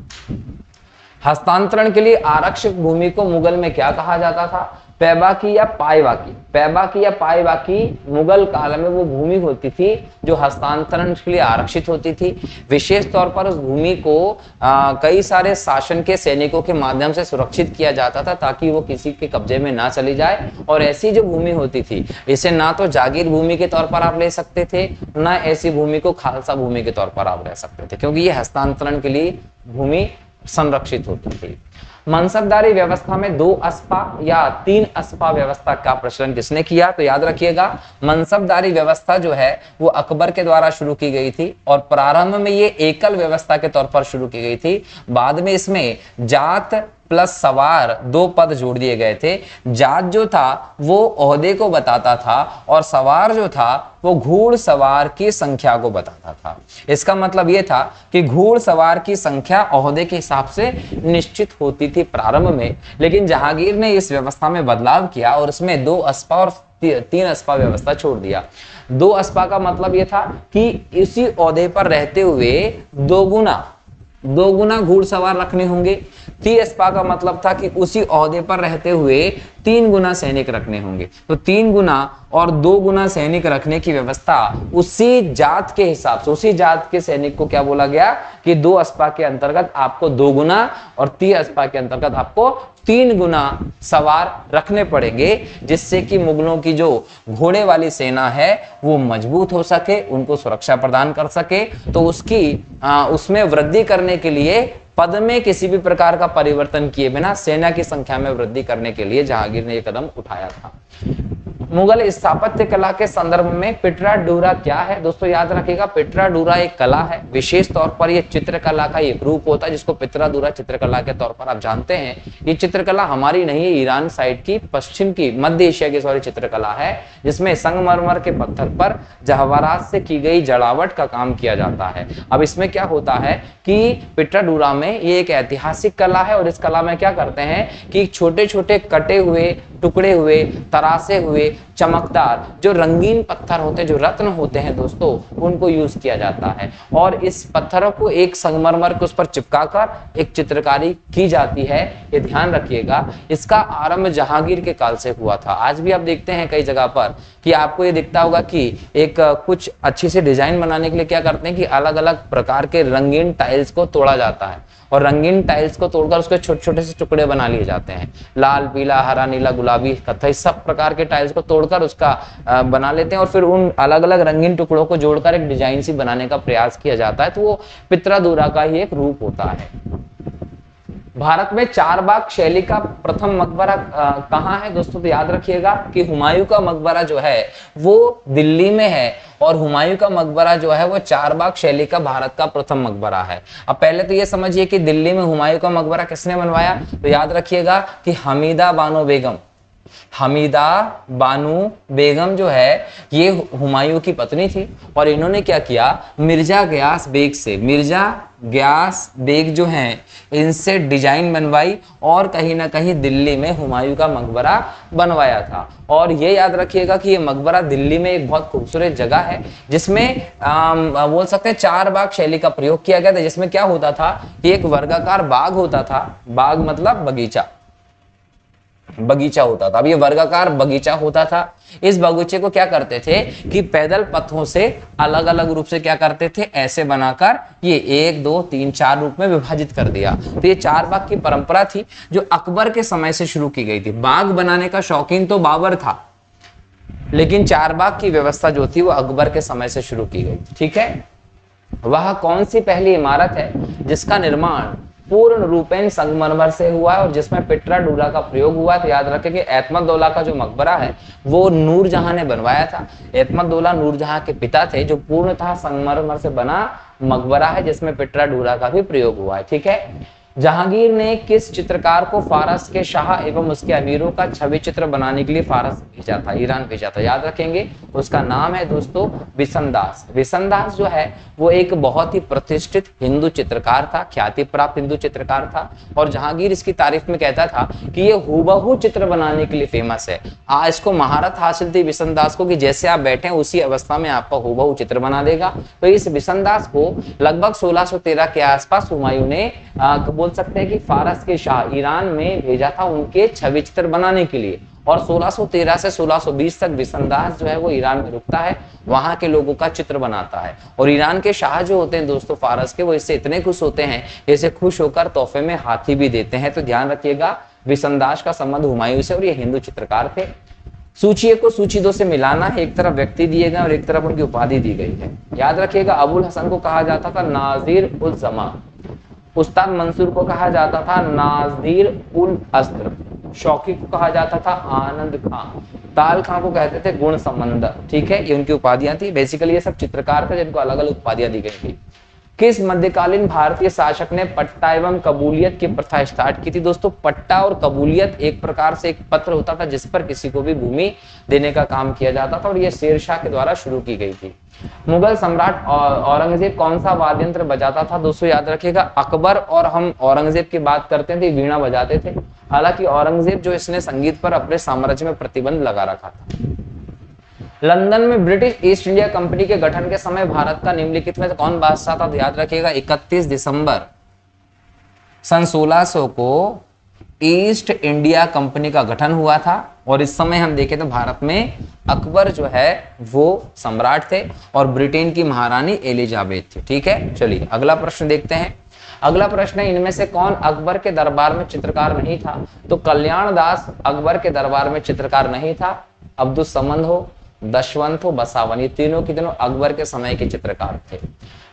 S1: हस्तांतरण के लिए आरक्षित भूमि को मुगल में क्या कहा जाता था? पैबाकी या पायबाकी। पैबाकी या पायबाकी मुगल काल में वो भूमि होती थी जो हस्तांतरण के लिए आरक्षित होती थी। विशेष तौर पर उस भूमि को कई सारे शासन के सैनिकों के माध्यम से सुरक्षित किया जाता था, ताकि वो किसी के कब्जे में ना चली जाए। और ऐसी जो भूमि होती थी, इसे ना तो जागीर भूमि के तौर पर आप ले सकते थे, ना ऐसी भूमि को खालसा भूमि के तौर पर आप ले सकते थे, क्योंकि ये हस्तांतरण के लिए भूमि संरक्षित होती थी। मनसबदारी व्यवस्था में 2 अस्पा या 3 अस्पा व्यवस्था का प्रचलन किसने किया? तो याद रखिएगा, मनसबदारी व्यवस्था जो है वो अकबर के द्वारा शुरू की गई थी, और प्रारंभ में ये एकल व्यवस्था के तौर पर शुरू की गई थी। बाद में इसमें जात प्लस सवार 2 पद जोड़ दिए गए थे। जात जो था वो ओहदे को बताता था, और सवार जो था वो घुड़सवार की संख्या को बताता था। इसका मतलब ये था कि घुड़सवार की संख्या ओहदे के हिसाब से निश्चित होती थी प्रारंभ में, लेकिन जहांगीर ने इस व्यवस्था में बदलाव किया और उसमें 2 अस्पा और 3 अस्पा व्यवस्था छोड़ दिया। 2 अस्पा का मतलब ये था कि इसी ओहदे पर रहते हुए दो गुना घुड़सवार रखने होंगे। 3 अस्पा का मतलब था कि उसी ओहदे पर रहते हुए 3 गुना सैनिक रखने होंगे। तो 3 गुना और 2 गुना सैनिक रखने की व्यवस्था उसी जात के हिसाब से, उसी जात के सैनिक को क्या बोला गया कि 2 अस्पा के अंतर्गत आपको 2 गुना और 3 अस्पा के अंतर्गत आपको 3 गुना सवार रखने पड़ेंगे, जिससे कि मुगलों की जो घोड़े वाली सेना है वो मजबूत हो सके, उनको सुरक्षा प्रदान कर सके। तो उसमें वृद्धि करने के लिए पद में किसी भी प्रकार का परिवर्तन किए बिना सेना की संख्या में वृद्धि करने के लिए जहांगीर ने यह कदम उठाया था। मुगल स्थापत्य कला के संदर्भ में पिटराडूरा क्या है दोस्तों, याद रखिएगा पिटराडूरा एक कला है। विशेष तौर पर यह चित्रकला का एक रूप होता है जिसको पिटराडूरा चित्रकला के तौर पर आप जानते हैं। ये चित्रकला हमारी नहीं है, ईरान साइड की, पश्चिम की, मध्य एशिया की चित्रकला है, जिसमें संगमरमर के पत्थर पर जवाहरात से की गई जड़ावट का काम किया जाता है। अब इसमें क्या होता है कि पिटराडूरा में ये एक ऐतिहासिक कला है और इस कला में क्या करते हैं कि छोटे छोटे कटे हुए, टुकड़े हुए, तरासे हुए, चमकदार जो रंगीन पत्थर होते हैं, जो रत्न होते हैं दोस्तों, उनको यूज किया जाता है और इस पत्थरों को एक संगमरमर के उस पर चिपकाकर एक चित्रकारी की जाती है। ये ध्यान रखिएगा। इसका आरंभ जहांगीर के काल से हुआ था। आज भी आप देखते हैं कई जगह पर कि आपको ये दिखता होगा कि एक कुछ अच्छी सी डिजाइन बनाने के लिए क्या करते हैं कि अलग अलग प्रकार के रंगीन टाइल्स को तोड़ा जाता है और रंगीन टाइल्स को तोड़कर उसके छोटे छोटे से टुकड़े बना लिए जाते हैं। लाल, पीला, हरा, नीला, गुलाबी, कत्थई सब प्रकार के टाइल्स को तोड़कर उसका बना लेते हैं और फिर उन अलग अलग रंगीन टुकड़ों को जोड़कर एक डिजाइन सी बनाने का प्रयास किया जाता है। तो वो पिटराडूरा का ही एक रूप होता है। भारत में चारबाग शैली का प्रथम मकबरा कहाँ है दोस्तों, तो याद रखिएगा कि हुमायूं का मकबरा जो है वो दिल्ली में है और हुमायूं का मकबरा जो है वो चारबाग शैली का भारत का प्रथम मकबरा है। अब पहले तो ये समझिए कि दिल्ली में हुमायूं का मकबरा किसने बनवाया, तो याद रखिएगा कि हमीदा बानो बेगम, हमीदा बानो बेगम जो है ये हुमायूं की पत्नी थी और इन्होंने क्या किया, मिर्जा गयास बेग से, मिर्जा गयास बेग जो हैं इनसे डिजाइन बनवाई और कहीं ना कहीं दिल्ली में हुमायूं का मकबरा बनवाया था। और ये याद रखिएगा कि ये मकबरा दिल्ली में एक बहुत खूबसूरत जगह है जिसमें बोल सकते हैं चारबाग शैली का प्रयोग किया गया था, जिसमें क्या होता था कि एक वर्गाकार बाग होता था, बाग मतलब बगीचा होता था। अब ये वर्गाकार बगीचा होता था। इस बगीचे को क्या करते थे कि पैदल पथों से अलग अलग रूप से क्या करते थे, ऐसे बनाकर ये 1 2 3 4 रूप में विभाजित कर दिया। तो ये चारबाग की परंपरा थी जो अकबर के समय से शुरू की गई थी। बाग बनाने का शौकीन तो बाबर था, लेकिन चारबाग की व्यवस्था जो थी वो अकबर के समय से शुरू की गई। ठीक है, वह कौन सी पहली इमारत है जिसका निर्माण पूर्ण रूपेण संगमरमर से हुआ है और जिसमें पिटराडूरा का प्रयोग हुआ है? तो याद रखें कि अहमदुल्ला का जो मकबरा है वो नूरजहां ने बनवाया था। अहमदुल्ला नूरजहां के पिता थे, जो पूर्णतः संगमरमर से बना मकबरा है जिसमें पिटराडूरा का भी प्रयोग हुआ है। ठीक है, जहांगीर ने किस चित्रकार को फारस के शाह एवं उसके अमीरों का छवि चित्र बनाने के लिए फारस भेजा था, ईरान भेजा था? याद रखेंगे, उसका नाम है दोस्तों बिसनदास। बिसनदास जो है वो एक बहुत ही प्रतिष्ठित हिंदू चित्रकार था, ख्याति प्राप्त हिंदू चित्रकार था और जहांगीर इसकी तारीफ में कहता था कि ये हूबहू चित्र बनाने के लिए फेमस है। हाँ, इसको महारत हासिल थी बिसनदास को कि जैसे आप बैठे उसी अवस्था में आपका हूबहू चित्र बना देगा। तो इस बिसनदास को लगभग 1613 के आसपास हुमायूं ने बोल सकते हैं कि फारस के शाह ईरान में भेजा था उनके छवि चित्र बनाने के लिए। और 1613 से 1620 तक बिसनदास जो है वो ईरान में रुकता है, वहां के लोगों का चित्र बनाता है। और ईरान के शाह जो होते हैं दोस्तों फारस के, वो इससे इतने खुश होते हैं, इसे खुश होकर तोहफे में हाथी भी देते हैं। तो ध्यान रखिएगा, बिसनदास का संबंध हुमायूं से और ये हिंदू चित्रकार थे। सूची को सूची 2 से मिलाना है, एक तरफ व्यक्ति दिए गए और एक तरफ उनकी उपाधि दी गई है। याद रखिएगा, अबुल हसन को कहा जाता था नाजिर उल जमा, उस्ताद मंसूर को कहा जाता था नाजिर उल अस्त्र, शौकी को कहा जाता था आनंद खां, ताल खां को कहते थे गुण समंदर। ठीक है, ये उनकी उपाधियां थी। बेसिकली ये सब चित्रकार थे जिनको अलग अलग उपाधियां दी गई थी। किस मध्यकालीन भारतीय शासक ने पट्टा एवं कबूलियत की प्रथा स्टार्ट की थी? दोस्तों, पट्टा और कबूलियत एक प्रकार से एक पत्र होता था जिस पर किसी को भी भूमि देने का काम किया जाता था और यह शेरशाह के द्वारा शुरू की गई थी। मुगल सम्राट औरंगजेब कौन सा वाद्य यंत्र बजाता था? दोस्तों याद रखिएगा, अकबर और हम औरंगजेब की बात करते थे, वीणा बजाते थे। हालांकि औरंगजेब जो इसने संगीत पर अपने साम्राज्य में प्रतिबंध लगा रखा था। लंदन में ब्रिटिश ईस्ट इंडिया कंपनी के गठन के समय भारत का निम्नलिखित में कौन बादशाह था? तो याद रखिएगा 31 दिसंबर सन 1600 को ईस्ट इंडिया कंपनी का गठन हुआ था और इस समय हम देखें तो भारत में अकबर जो है वो सम्राट थे और ब्रिटेन की महारानी एलिजाबेथ थी। ठीक है, चलिए अगला प्रश्न देखते हैं। अगला प्रश्न है, इनमें से कौन अकबर के दरबार में चित्रकार नहीं था? तो कल्याण दास अकबर के दरबार में चित्रकार नहीं था। अब्दुस्समद हो, दशवंत हो, बसावन, ये तीनों के तीनों अकबर के समय के चित्रकार थे।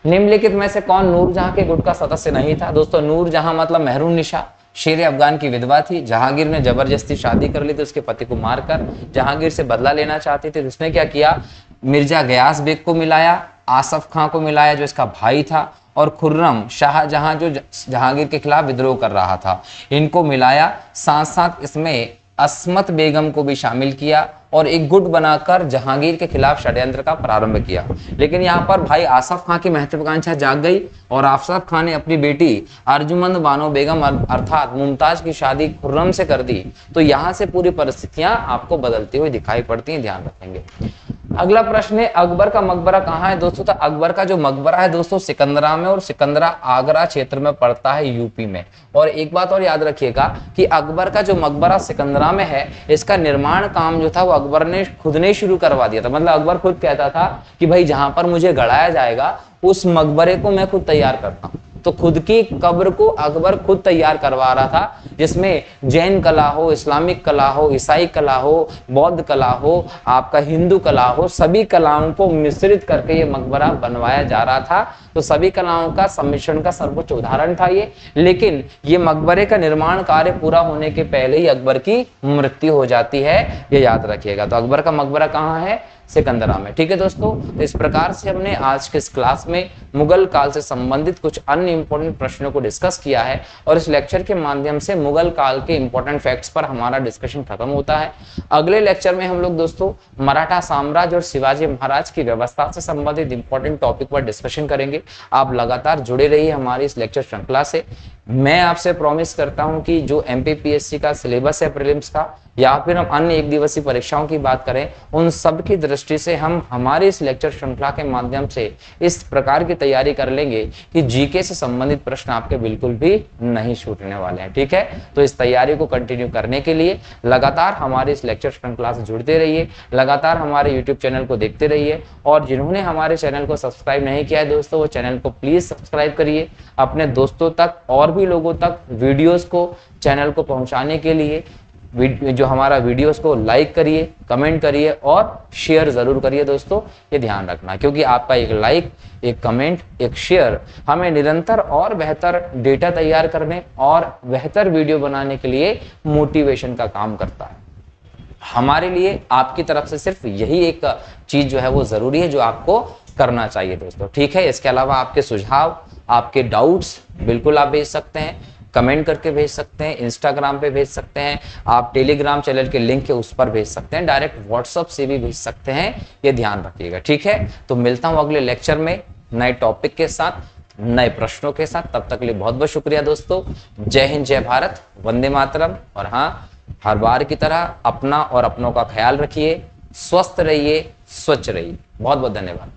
S1: निम्नलिखित में से कौन नूरजहां के गुट का सदस्य नहीं था? दोस्तों नूरजहां मतलब मेहरुन्निसा, शेर अफगान की विधवा थी। जहांगीर ने जबरदस्ती शादी कर ली थी उसके पति को मारकर, जहांगीर से बदला लेना चाहती थी। उसने क्या किया, मिर्जा गयास बेग को मिलाया, आसफ खां को मिलाया जो इसका भाई था, और खुर्रम शाहजहां जो जहांगीर के खिलाफ विद्रोह कर रहा था, इनको मिलाया। साथ साथ इसमें अस्मत बेगम को भी शामिल किया और एक गुट बनाकर जहांगीर के खिलाफ षड्यंत्र का प्रारंभ किया। लेकिन यहाँ पर भाई आसफ खां की महत्वाकांक्षा जाग गई और आसफ खां ने अपनी बेटी अर्जुमंद बानो बेगम अर्थात मुमताज की शादी खुर्रम से कर दी। तो यहाँ से पूरी परिस्थितियां आपको बदलती हुई दिखाई पड़ती हैं, ध्यान रखेंगे। अगला प्रश्न है, अकबर का मकबरा कहाँ है? दोस्तों तो अकबर का जो मकबरा है दोस्तों सिकंदरा में, और सिकंदरा आगरा क्षेत्र में पड़ता है, यूपी में। और एक बात और याद रखिएगा कि अकबर का जो मकबरा सिकंदरा में है, इसका निर्माण काम जो था वो अकबर ने खुद ने शुरू करवा दिया था। मतलब अकबर खुद कहता था कि भाई जहां पर मुझे गड़ाया जाएगा उस मकबरे को मैं खुद तैयार करता हूं। तो खुद की कब्र को अकबर खुद तैयार करवा रहा था, जिसमें जैन कला हो, इस्लामिक कला हो, ईसाई कला हो, बौद्ध कला हो, आपका हिंदू कला हो, सभी कलाओं को मिश्रित करके ये मकबरा बनवाया जा रहा था। तो सभी कलाओं का सम्मिश्रण का सर्वोच्च उदाहरण था ये। लेकिन ये मकबरे का निर्माण कार्य पूरा होने के पहले ही अकबर की मृत्यु हो जाती है, ये याद रखिएगा। तो अकबर का मकबरा कहाँ है? सिकंदरा में। ठीक है दोस्तों, तो इस प्रकार से हमने आज के इस क्लास में मुगल काल से संबंधित कुछ अन्य इंपॉर्टेंट प्रश्नों को डिस्कस किया है और इस लेक्चर के माध्यम से मुगल काल के इंपॉर्टेंट फैक्ट्स पर हमारा डिस्कशन खत्म होता है। अगले लेक्चर में हम लोग दोस्तों मराठा साम्राज्य और शिवाजी महाराज की व्यवस्था से संबंधित इंपॉर्टेंट टॉपिक पर डिस्कशन करेंगे। आप लगातार जुड़े रहिए हमारी इस लेक्चर श्रृंखला से। मैं आपसे प्रॉमिस करता हूं कि जो एमपीपीएससी का सिलेबस है प्रीलिम्स का, या फिर हम अन्य एक दिवसीय परीक्षाओं की बात करें, उन सब की दृष्टि से हम हमारे इस लेक्चर श्रृंखला के माध्यम से इस प्रकार की तैयारी कर लेंगे कि जीके से संबंधित प्रश्न आपके बिल्कुल भी नहीं छूटने वाले हैं। ठीक है, तो इस तैयारी को कंटिन्यू करने के लिए लगातार हमारे इस लेक्चर श्रृंखला से जुड़ते रहिए, लगातार हमारे यूट्यूब चैनल को देखते रहिए। और जिन्होंने हमारे चैनल को सब्सक्राइब नहीं किया है दोस्तों, वो चैनल को प्लीज सब्सक्राइब करिए। अपने दोस्तों तक और भी लोगों तक वीडियोस को, चैनल को पहुंचाने के लिए जो हमारा वीडियोस को लाइक करिए, कमेंट करिए और शेयर जरूर करिए दोस्तों, ये ध्यान रखना, क्योंकि आपका एक लाइक, एक कमेंट, एक शेयर हमें निरंतर और बेहतर डेटा तैयार करने और बेहतर वीडियो बनाने के लिए मोटिवेशन का काम करता है। हमारे लिए आपकी तरफ से सिर्फ यही एक चीज जो है वो जरूरी है, जो आपको करना चाहिए दोस्तों। ठीक है, इसके अलावा आपके सुझाव, आपके डाउट्स बिल्कुल आप भेज सकते हैं, कमेंट करके भेज सकते हैं, इंस्टाग्राम पे भेज सकते हैं, आप टेलीग्राम चैनल के लिंक है उस पर भेज सकते हैं, डायरेक्ट व्हाट्सएप से भी भेज सकते हैं, ये ध्यान रखिएगा। ठीक है, तो मिलता हूं अगले लेक्चर में नए टॉपिक के साथ, नए प्रश्नों के साथ। तब तक के लिए बहुत बहुत शुक्रिया दोस्तों। जय हिंद, जय भारत, वंदे मातरम। और हाँ, हर बार की तरह अपना और अपनों का ख्याल रखिए, स्वस्थ रहिए, स्वच्छ रहिए। बहुत बहुत धन्यवाद।